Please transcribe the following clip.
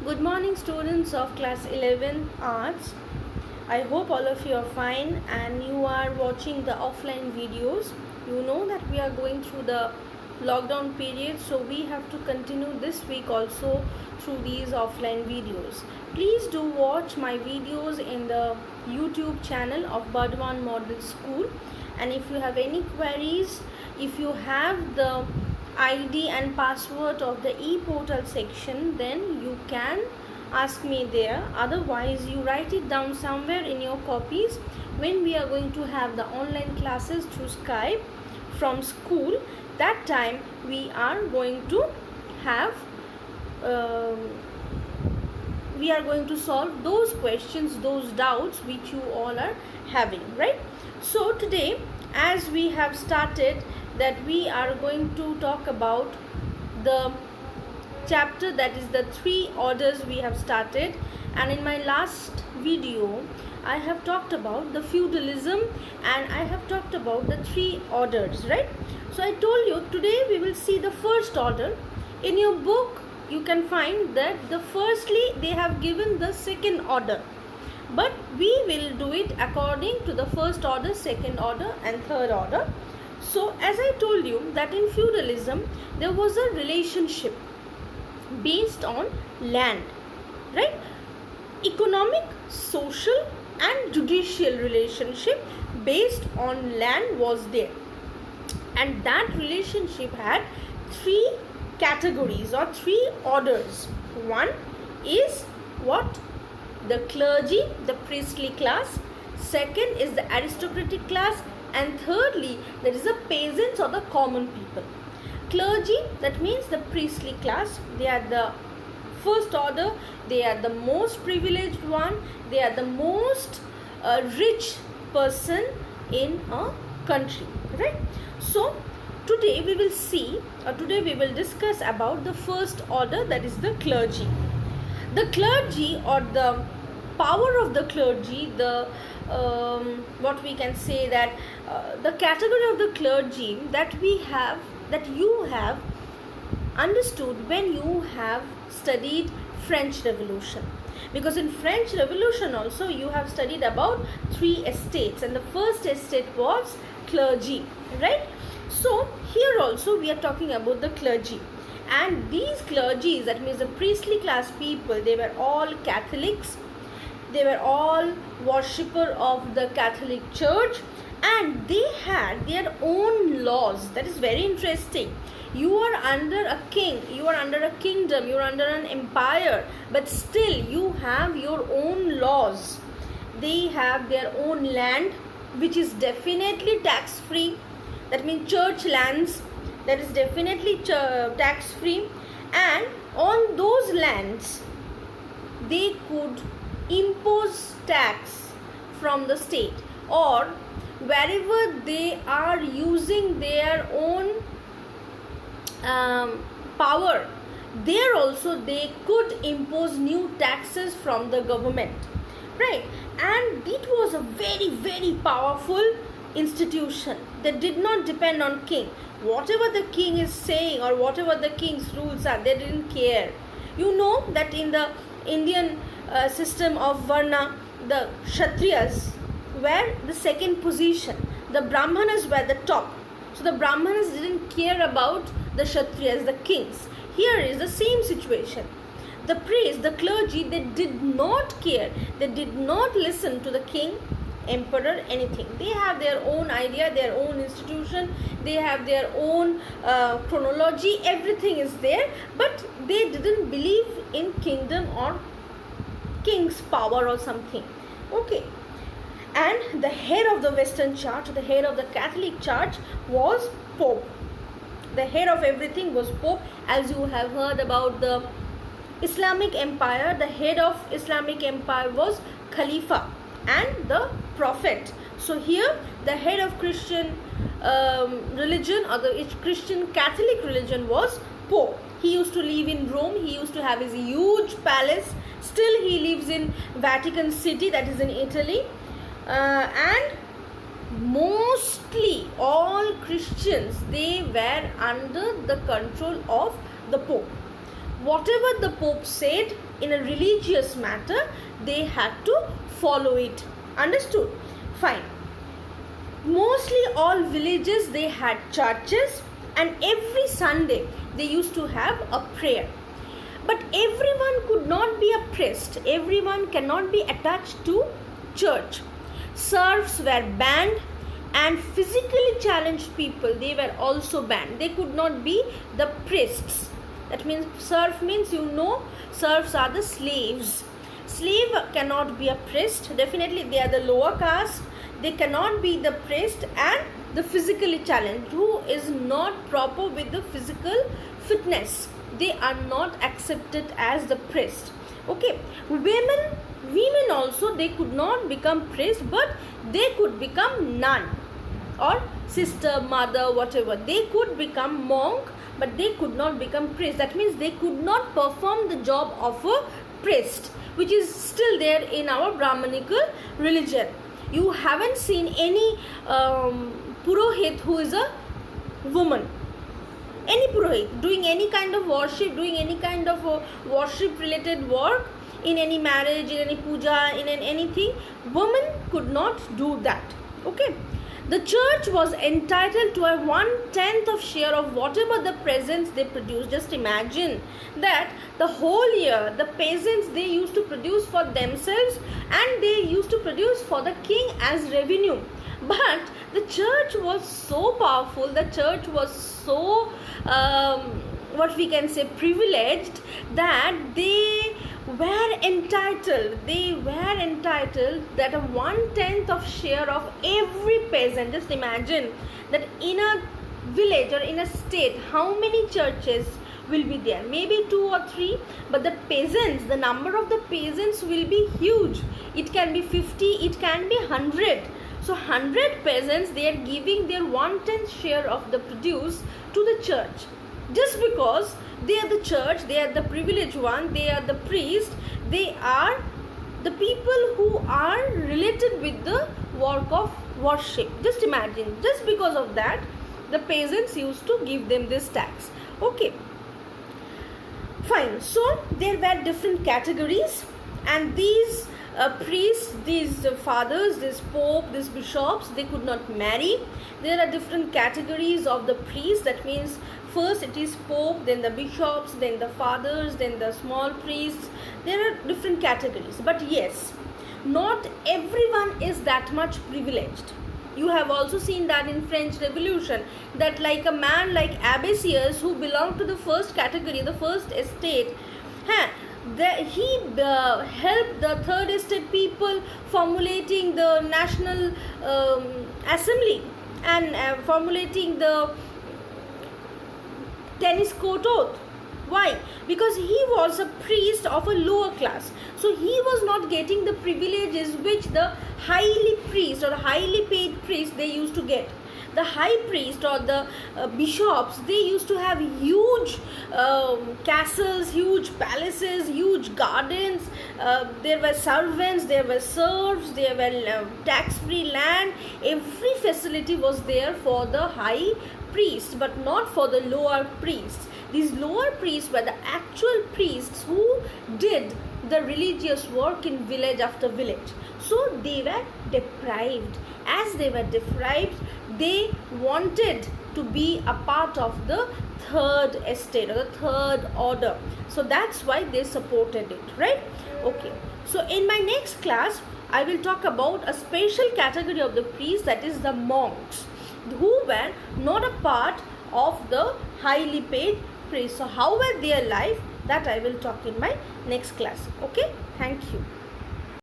Good morning, students of class 11 arts. I hope all of you are fine and you are watching the offline videos. You know that we are going through the lockdown period, so we have to continue this week also through these offline videos. Please do watch my videos in the YouTube channel of Burdwan Model School, and if you have any queries, if you have the ID and password of the e-portal section, then you can ask me there. Otherwise, you write it down somewhere in your copies. When we are going to have the online classes through Skype from school, that time we are going to have we are going to solve those questions, those doubts which you all are having, right? So today, as we have started, that we are going to talk about the chapter, that is the three orders we have started. And in my last video I have talked about the feudalism and I have talked about the three orders, right? So I told you today we will see the first order. In your book you can find that firstly they have given the second order, but we will do it according to the first order, second order and third order. So as I told you that in feudalism there was a relationship based on land, right? Economic, social and judicial relationship based on land was there, and that relationship had three categories or three orders. One is what? The clergy, the priestly class. Second is the aristocratic class, and thirdly there is the peasants or the common people. Clergy, that means the priestly class, they are the first order, they are the most privileged one, they are the most rich person in a country, right? So today we will see, today we will discuss about the first order, that is the clergy. The clergy, or the power of the clergy, the what we can say that the category of the clergy that we have, that you have understood when you have studied French Revolution, because in French Revolution also you have studied about three estates, and the first estate was clergy, right? So here also we are talking about the clergy, and these clergies, that means the priestly class people, they were all Catholics, they were all worshipper of the Catholic Church, and they had their own laws. That is very interesting. You are under a king, you are under a kingdom, you are under an empire, but still you have your own laws. They have their own land, which is definitely tax free. That means church lands, that is definitely tax free, and on those lands they could impose tax from the state, or wherever they are using their own power, there also they could impose new taxes from the government, right? And it was a very, very powerful institution that did not depend on king. Whatever the king is saying or whatever the king's rules are, they didn't care. You know that in the Indian system of Varna, the Kshatriyas were the second position, the Brahmanas were the top. So the Brahmanas didn't care about the Kshatriyas, the kings. Here is the same situation. The priests, the clergy, they did not care, they did not listen to the king, emperor, anything. They have their own idea, their own institution, they have their own chronology, everything is there, but they didn't believe in kingdom or king's power or something. Okay. And the head of the Western Church, the head of the Catholic Church was Pope. The head of everything was Pope. As you have heard about the Islamic Empire, the head of Islamic Empire was Khalifa and the Prophet. So here the head of Christian religion, or the Christian Catholic religion, was Pope. He used to live in Rome, he used to have his huge palace. Still he lives in Vatican City, that is in Italy. And mostly all Christians, they were under the control of the Pope. Whatever the Pope said, in a religious matter, they had to follow it. Understood? Fine. Mostly all villages, they had churches, and every Sunday they used to have a prayer. But everyone could not be a priest. Everyone cannot be attached to church. Serfs were banned, and physically challenged people, they were also banned. They could not be the priests. That means serf means, serfs are the slaves. Slave cannot be a priest. Definitely they are the lower caste. They cannot be the priest, and the physically challenged who is not proper with the physical fitness, they are not accepted as the priest. Okay, women also, they could not become priest, but they could become nun or sister, mother, whatever. They could become monk, but they could not become priest. That means they could not perform the job of a priest, which is still there in our Brahmanical religion. You haven't seen any Purohit who is a woman. Any Purohit doing any kind of worship, doing any kind of worship related work, in any marriage, in any puja, in anything, women could not do that. Okay. The church was entitled to a 1/10 of share of whatever the presents they produced. Just imagine that the whole year the peasants, they used to produce for themselves, and they used to produce for the king as revenue. But the church was so powerful, the church was so what we can say privileged, that they were entitled that a 1/10 of share of every peasant. Just imagine that in a village or in a state, how many churches will be there? Maybe 2 or 3, but the peasants, the number of the peasants will be huge. It can be 50, it can be 100. So 100 peasants, they are giving their 1/10 share of the produce to the church, just because they are the church, they are the privileged one, they are the priest, they are the people who are related with the work of worship. Just imagine, just because of that, the peasants used to give them this tax. Okay, fine. So there were different categories, and these priests, these fathers, this pope, these bishops, they could not marry. There are different categories of the priests. That means first it is pope, then the bishops, then the fathers, then the small priests. There are different categories. But yes, not everyone is that much privileged. You have also seen that in French Revolution, that like a man like Abbesius, who belonged to the first category, the first estate, he helped the third estate people formulating the national assembly, and formulating the tennis court oath. Why? Because he was a priest of a lower class, so he was not getting the privileges which the highly priest or highly paid priest they used to get. The high priest or the bishops, they used to have huge castles, huge palaces, huge gardens. There were servants, there were serfs, there were tax-free land. Every facility was there for the high priests, but not for the lower priests. These lower priests were the actual priests who did the religious work in village after village. So they were deprived. As they were deprived, they wanted to be a part of the third estate or the third order. So that's why they supported it, right? Okay. So in my next class, I will talk about a special category of the priests, that is the monks, who were not a part of the highly paid priests. So how were their life, that I will talk in my next class. Okay, thank you.